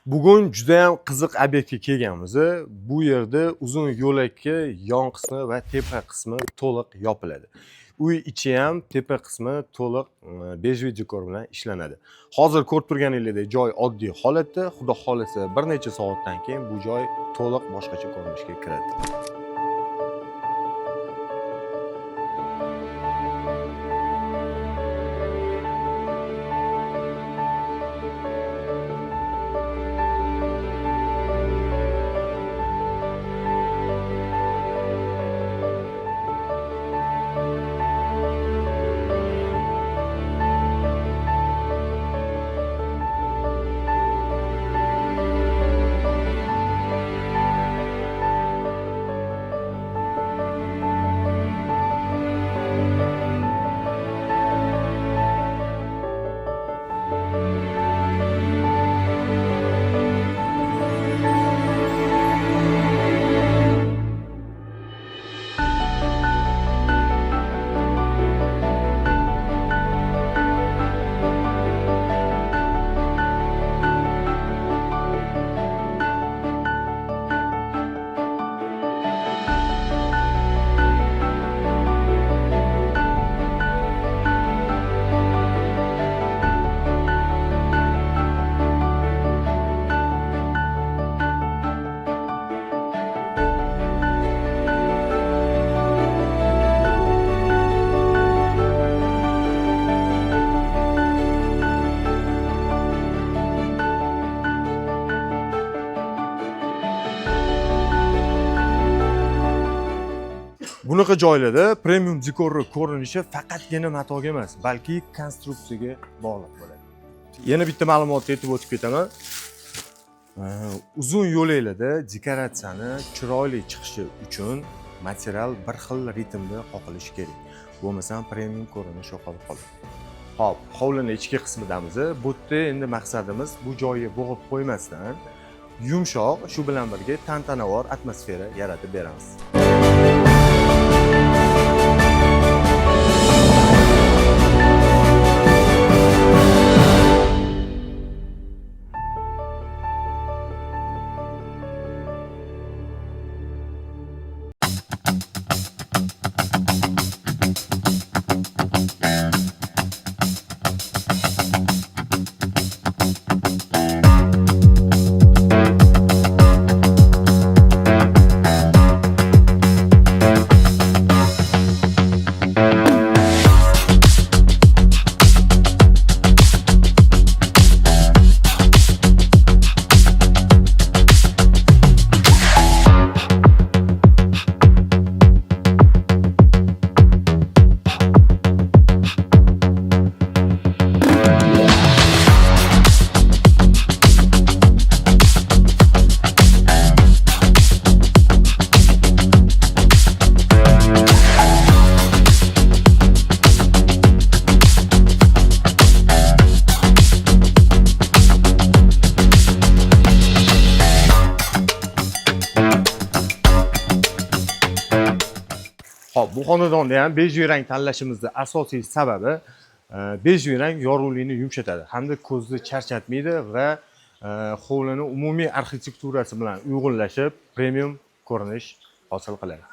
Bugun juda ham qiziq obyektga kelganmiz. Bu yerda uzun yo'lakka yon qismi va tepa qismi to'liq yopiladi. Uy ichi ham tepa qismi to'liq bejviy dekor bilan ishlanadi. Hozir ko'rib turganingizdek joy oddiy holatda, xudo xolasa bir necha soatdan keyin bu joy to'liq boshqacha ko'rinishga kiradi. Bunaqa joylarda premium dekorni ko'rinishi faqatgina matoga emas, balki konstruksiyaga bog'liq bo'ladi. Yana bitta ma'lumotni aytib o'tib ketaman. Uzun yo'laklarda dekoratsiyani chiroyli chiqishi uchun material bir xil ritmda qoqilishi kerak. Bo'lmasam premium ko'rinish yo'qolib qoladi. Xo'p, hovlining ichki qismidamiz. Bu yerda endi maqsadimiz bu joyga bo'g'ib qo'ymasdan yumshoq, shu bilan birga tantanavor atmosfera yaratib beramiz. Xo'p, bu xonadonda ham bejviy rang tanlashimizning asosiy sababi bejviy rang yorug'likni yumshatadi hamda ko'zni charchatmaydi va hovlining umumiy arxitekturasi bilan uyg'unlashib premium ko'rinish hosil qiladi.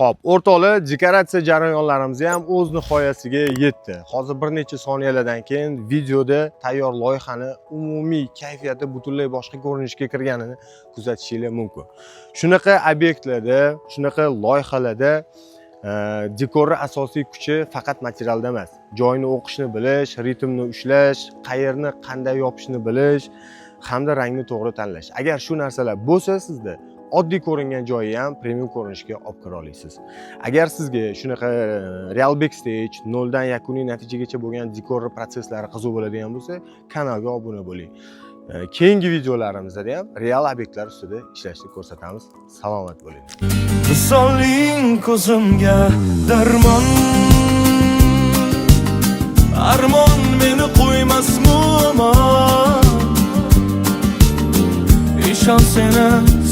Xo'p, o'rtoqlar, dekoratsiya jarayonlarimiz ham o'z nihoyasiga yetdi. Hozir bir necha soniyalardan keyin videoda tayyor loyihani umumiy kayfiyati butunlay boshqa ko'rinishga kirganini kuzatishingiz mumkin. Shunaqa obyektlarda, shunaqa loyihalarda dekorni asosiy kuchi faqat materialda emas. Joyni o'qishni bilish, ritmni ushlash, qayerni qanday yopishni bilish hamda rangni to'g'ri tanlash. Agar shu narsalar bo'lsa sizda oddiy ko'ringan joyi ham premium ko'rinishga olib kira olasiz. Agar sizga shunaqa real backstage, noldan yakuniy natijagacha bo'lgan dekor prosesslari qiziq bo'ladigan bo'lsa, kanalga obuna bo'ling. Keyingi videolarimizda ham real obyektlar ustida ishlashni ko'rsatamiz. Salomat bo'ling. Soling ko'zimga darmon, armon meni qo'ymas muammo. İşan seni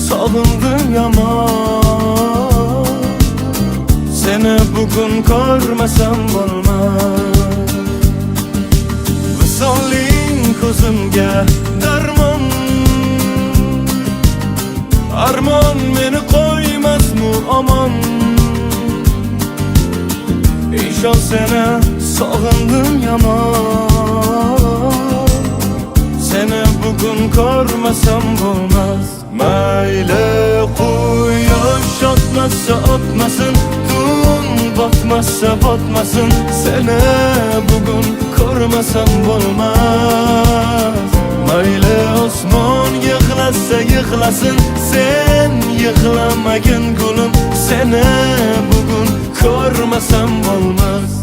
sog'indim yomon, seni bugün ko'rmasam bo'lmas. Soling ko'zimga darmon, armon meni qo'ymas muammo. İşan seni sog'indim yomon, seni bugün ko'rmasam bo'lmas. Mayli quyosh otmasa otmasin, tun botmasa botmasin, seni bugün ko'rmasam bo'lmas. Mayli osmon yig'lasa yig'lasin, sen yig'lamagin gulim, seni bugün ko'rmasam bo'lmas.